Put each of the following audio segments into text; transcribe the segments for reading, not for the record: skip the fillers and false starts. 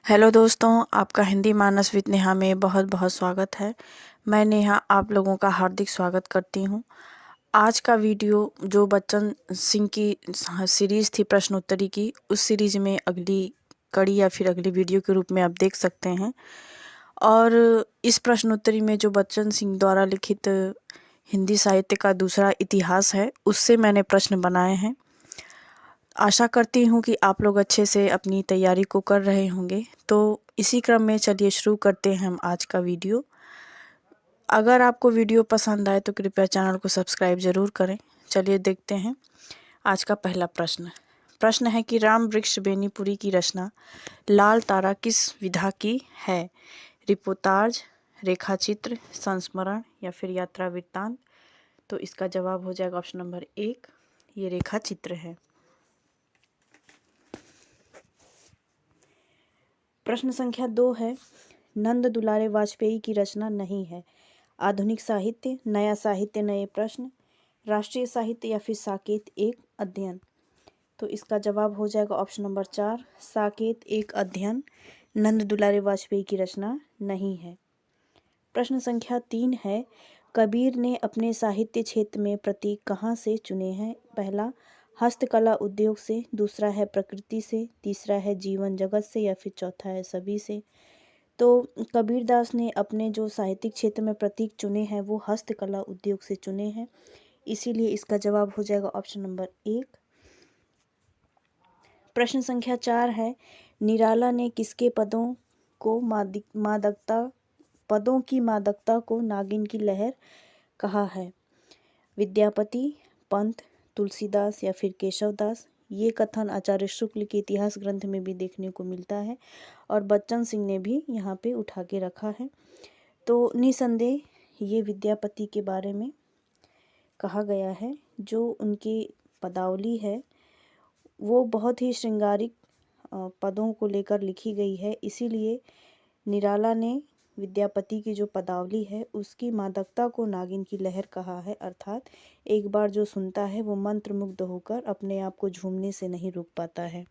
Hello दोस्तों, आपका हिंदी मानस with Neha में बहुत बहुत स्वागत है। मैं नेहा आप लोगों का हार्दिक स्वागत करती हूँ। आज का वीडियो जो बच्चन सिंह की सीरीज़ थी प्रश्नोत्तरी की, उस सीरीज में अगली कड़ी या फिर अगली वीडियो के रूप में आप देख सकते हैं। और इस प्रश्नोत्तरी में जो बच्चन सिंह द्वारा लिखित हिंदी साहित्य का दूसरा इतिहास है, उससे मैंने प्रश्न बनाए हैं। आशा करती हूँ कि आप लोग अच्छे से अपनी तैयारी को कर रहे होंगे। तो इसी क्रम में चलिए शुरू करते हैं हम आज का वीडियो। अगर आपको वीडियो पसंद आए तो कृपया चैनल को सब्सक्राइब ज़रूर करें। चलिए देखते हैं आज का पहला प्रश्न। प्रश्न है कि राम वृक्ष बेनीपुरी की रचना लाल तारा किस विधा की है? रिपोर्ताज, रेखाचित्र, संस्मरण या फिर यात्रा वृत्तांत? तो इसका जवाब हो जाएगा ऑप्शन नंबर 1, ये रेखाचित्र है। प्रश्न संख्या 2 है, नंद दुलारे वाजपेयी की रचना नहीं है। आधुनिक साहित्य, नया साहित्य, नए प्रश्न, राष्ट्रीय साहित्य या फिर साकेत एक अध्ययन? तो इसका जवाब हो जाएगा ऑप्शन नंबर 4, साकेत एक अध्ययन नंद दुलारे वाजपेयी की रचना नहीं है। प्रश्न संख्या 3 है, कबीर ने अपने साहित्य क्षेत्र में प्रतीक कहाँ से चुने हैं? पहला हस्तकला उद्योग से, दूसरा है प्रकृति से, तीसरा है जीवन जगत से या फिर चौथा है सभी से? तो कबीरदास ने अपने जो साहित्यिक क्षेत्र में प्रतीक चुने हैं वो हस्तकला उद्योग से चुने हैं, इसीलिए इसका जवाब हो जाएगा ऑप्शन नंबर 1। प्रश्न संख्या 4 है, निराला ने किसके पदों की मादकता को नागिन की लहर कहा है? विद्यापति, पंत, तुलसीदास या फिर केशवदास? ये कथन आचार्य शुक्ल के इतिहास ग्रंथ में भी देखने को मिलता है और बच्चन सिंह ने भी यहाँ पे उठा के रखा है। तो निसंदेह ये विद्यापति के बारे में कहा गया है। जो उनकी पदावली है वो बहुत ही श्रृंगारिक पदों को लेकर लिखी गई है, इसीलिए निराला ने विद्यापति की जो पदावली है उसकी मादकता को नागिन की लहर कहा है, अर्थात एक बार जो सुनता है वो मंत्रमुग्ध होकर अपने आप को झूमने से नहीं रुक पाता है।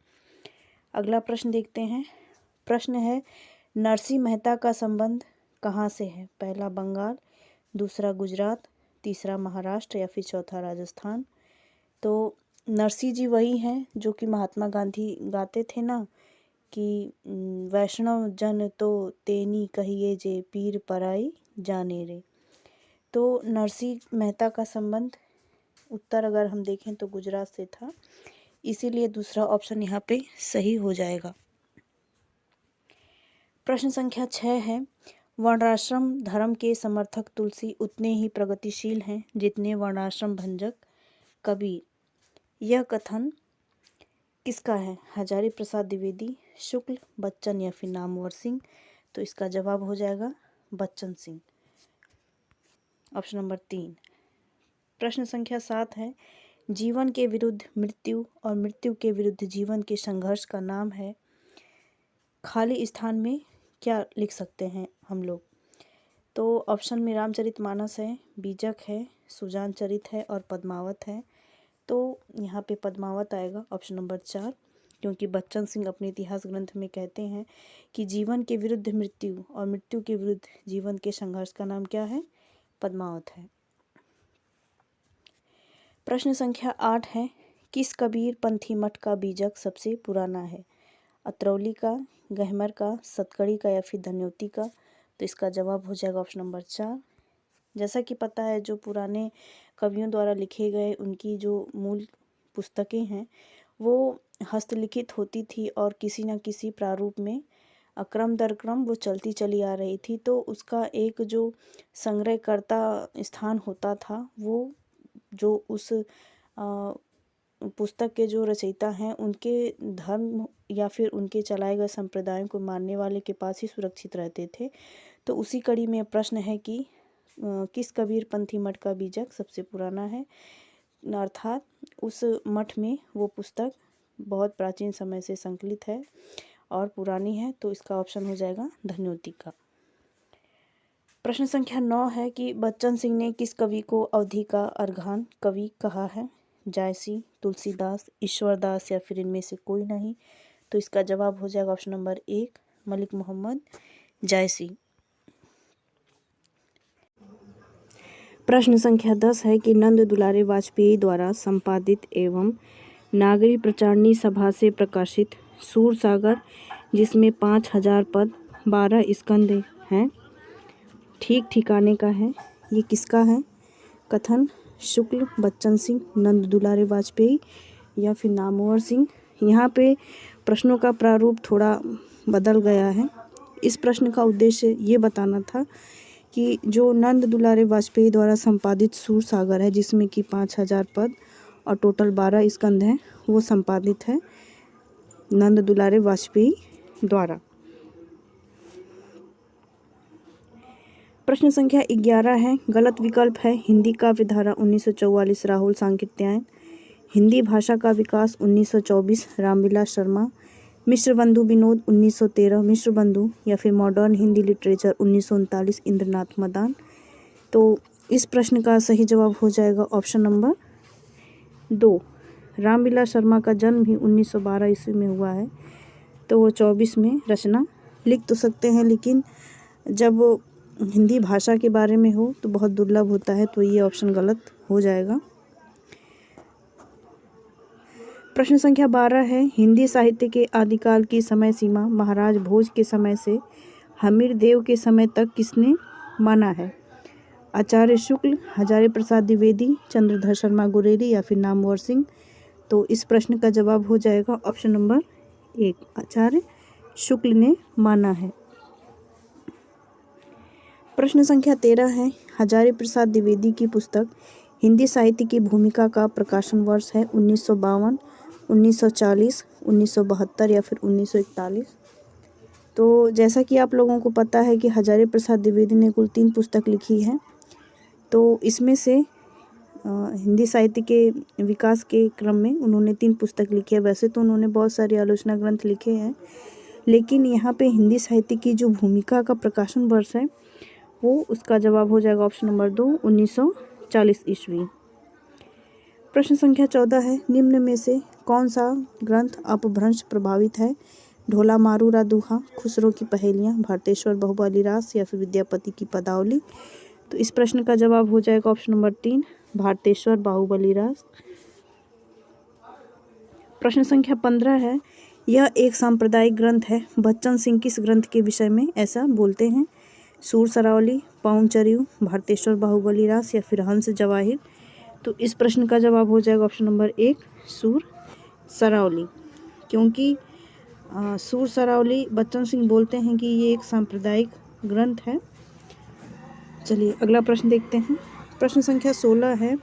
अगला प्रश्न देखते हैं। प्रश्न है, नरसिंह मेहता का संबंध कहाँ से है? पहला बंगाल, दूसरा गुजरात, तीसरा महाराष्ट्र या फिर चौथा राजस्थान? तो नरसिंह जी वही हैं जो कि महात्मा गांधी गाते थे ना कि वैष्णव जन तो तेनी कहिए जे पीर पराई जाने रे। तो नरसिंह मेहता का संबंध उत्तर अगर हम देखें तो गुजरात से था, इसीलिए दूसरा ऑप्शन यहाँ पे सही हो जाएगा। प्रश्न संख्या 6 है, वर्णाश्रम धर्म के समर्थक तुलसी उतने ही प्रगतिशील हैं जितने वर्णाश्रम भंजक कबीर। यह कथन किसका है? हजारी प्रसाद द्विवेदी, शुक्ल, बच्चन या फिर नामवर सिंह? तो इसका जवाब हो जाएगा बच्चन सिंह, ऑप्शन नंबर 3। प्रश्न संख्या 7 है, जीवन के विरुद्ध मृत्यु और मृत्यु के विरुद्ध जीवन के संघर्ष का नाम है। खाली स्थान में क्या लिख सकते हैं हम लोग? तो ऑप्शन में रामचरितमानस है, बीजक है, सुजान चरित है और पद्मावत है। तो यहाँ पे पद्मावत आएगा, ऑप्शन नंबर 4, क्योंकि बच्चन सिंह अपने इतिहास ग्रंथ में कहते हैं कि जीवन के विरुद्ध मृत्यु और मृत्यु के विरुद्ध जीवन के संघर्ष का नाम क्या है? पद्मावत है। प्रश्न संख्या 8 है, किस कबीर पंथी मठ का बीजक सबसे पुराना है? अतरौली का, गहमर का, सतकड़ी का या फिर धन्योती का? तो इसका जवाब हो जाएगा ऑप्शन नंबर 4। जैसा कि पता है जो पुराने कवियों द्वारा लिखे गए उनकी जो मूल पुस्तकें हैं वो हस्तलिखित होती थी और किसी न किसी प्रारूप में क्रम दर क्रम वो चलती चली आ रही थी। तो उसका एक जो संग्रहकर्ता स्थान होता था वो जो उस पुस्तक के जो रचयिता हैं उनके धर्म या फिर उनके चलाए गए संप्रदायों को मानने वाले के पास ही सुरक्षित रहते थे। तो उसी कड़ी में प्रश्न है कि किस कबीर पंथी मठ का बीजक सबसे पुराना है, अर्थात उस मठ में वो पुस्तक बहुत प्राचीन समय से संकलित है और पुरानी है। तो इसका ऑप्शन हो जाएगा धन्योती का। प्रश्न संख्या 9 है कि बच्चन सिंह ने किस कवि को अवधी का अर्घान कवि कहा है? जायसी, तुलसीदास, ईश्वरदास या फिर इनमें से कोई नहीं? तो इसका जवाब हो जाएगा ऑप्शन नंबर 1, मलिक मोहम्मद जायसी। प्रश्न संख्या 10 है कि नंद दुलारे वाजपेयी द्वारा संपादित एवं नागरी प्रचारणी सभा से प्रकाशित सूरसागर, जिसमें 5000 पद 12 स्कंद हैं, ठीक ठिकाने का है, ये किसका है? कथन शुक्ल, बच्चन सिंह, नंद दुलारे वाजपेयी या फिर नामवर सिंह। यहाँ पे प्रश्नों का प्रारूप थोड़ा बदल गया है। इस प्रश्न का उद्देश्य ये बताना था कि जो नंद दुलारे वाजपेयी द्वारा संपादित सूरसागर है, जिसमें कि 5000 पद और टोटल 12 स्कंद हैं, वो संपादित है नंद दुलारे वाजपेयी द्वारा। प्रश्न संख्या 11 है, गलत विकल्प है हिंदी काव्य धारा 1944 राहुल सांकृत्यायन, हिंदी भाषा का विकास 1924 रामविलास शर्मा, मिश्र बंधु विनोद 1913 मिश्र बंधु, या फिर मॉडर्न हिंदी लिटरेचर 1939 इंद्रनाथ मदान। तो इस प्रश्न का सही जवाब हो जाएगा ऑप्शन नंबर 2। रामविलास शर्मा का जन्म भी 1912 ईस्वी में हुआ है, तो वो 24 में रचना लिख तो सकते हैं, लेकिन जब हिंदी भाषा के बारे में हो तो बहुत दुर्लभ होता है, तो ये ऑप्शन गलत हो जाएगा। प्रश्न संख्या 12 है, हिंदी साहित्य के आदिकाल की समय सीमा महाराज भोज के समय से हमीर देव के समय तक किसने माना है? आचार्य शुक्ल, हजारी प्रसाद द्विवेदी, चंद्रधर शर्मा गुरेरी या फिर नामवर सिंह। तो इस प्रश्न का जवाब हो जाएगा ऑप्शन नंबर 1, आचार्य शुक्ल ने माना है। प्रश्न संख्या 13 है, हजारी प्रसाद द्विवेदी की पुस्तक हिंदी साहित्य की भूमिका का प्रकाशन वर्ष है 1952, 1940, 1972 या फिर 1941। तो जैसा कि आप लोगों को पता है कि हजारी प्रसाद द्विवेदी ने कुल 3 पुस्तक लिखी है, तो इसमें से हिंदी साहित्य के विकास के क्रम में उन्होंने 3 पुस्तक लिखी है। वैसे तो उन्होंने बहुत सारे आलोचना ग्रंथ लिखे हैं, लेकिन यहाँ पे हिंदी साहित्य की जो भूमिका का प्रकाशन वर्ष है, वो उसका जवाब हो जाएगा ऑप्शन नंबर 2, 1940 ईस्वी। प्रश्न संख्या 14 है, निम्न में से कौन सा ग्रंथ अपभ्रंश प्रभावित है? ढोला मारूरा दूहा, खुसरो की पहेलियाँ, भारतेश्वर बाहुबली रास या फिर विद्यापति की पदावली। तो इस प्रश्न का जवाब हो जाएगा ऑप्शन नंबर 3, भारतेश्वर बाहुबली रास। प्रश्न संख्या 15 है, यह एक सांप्रदायिक ग्रंथ है, बच्चन सिंह किस ग्रंथ के विषय में ऐसा बोलते हैं? सूर सरावली, पाउनचरियू, भारतेश्वर बाहुबली रास या फिर हंस जवाहिर। तो इस प्रश्न का जवाब हो जाएगा ऑप्शन नंबर 1, सूर सरावली, क्योंकि सूर सरावली बच्चन सिंह बोलते हैं कि ये एक सांप्रदायिक ग्रंथ है। चलिए अगला प्रश्न देखते हैं। प्रश्न संख्या 16 है,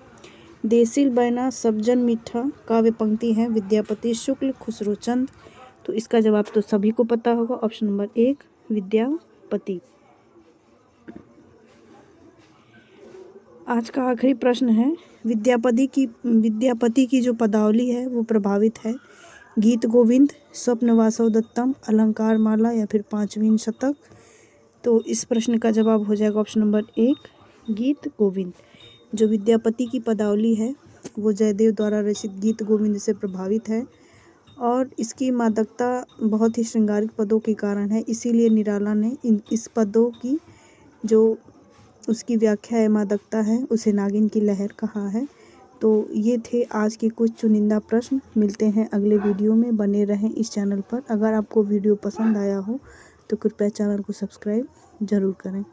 देसिल बैना सब्जन मीठा काव्य पंक्ति है विद्यापति शुक्ल खुसरोचंद। तो इसका जवाब तो सभी को पता होगा, ऑप्शन नंबर 1, विद्यापति। आज का आखिरी प्रश्न है, विद्यापति की जो पदावली है वो प्रभावित है गीत गोविंद, स्वप्न वासव दत्तम, अलंकार माला या फिर पांचवीं शतक। तो इस प्रश्न का जवाब हो जाएगा ऑप्शन नंबर 1, गीत गोविंद। जो विद्यापति की पदावली है वो जयदेव द्वारा रचित गीत गोविंद से प्रभावित है, और इसकी मादकता बहुत ही श्रृंगारिक पदों के कारण है, इसीलिए निराला ने इस पदों की जो उसकी व्याख्या है, मादकता है, उसे नागिन की लहर कहा है। तो ये थे आज के कुछ चुनिंदा प्रश्न। मिलते हैं अगले वीडियो में, बने रहें इस चैनल पर। अगर आपको वीडियो पसंद आया हो तो कृपया चैनल को सब्सक्राइब ज़रूर करें।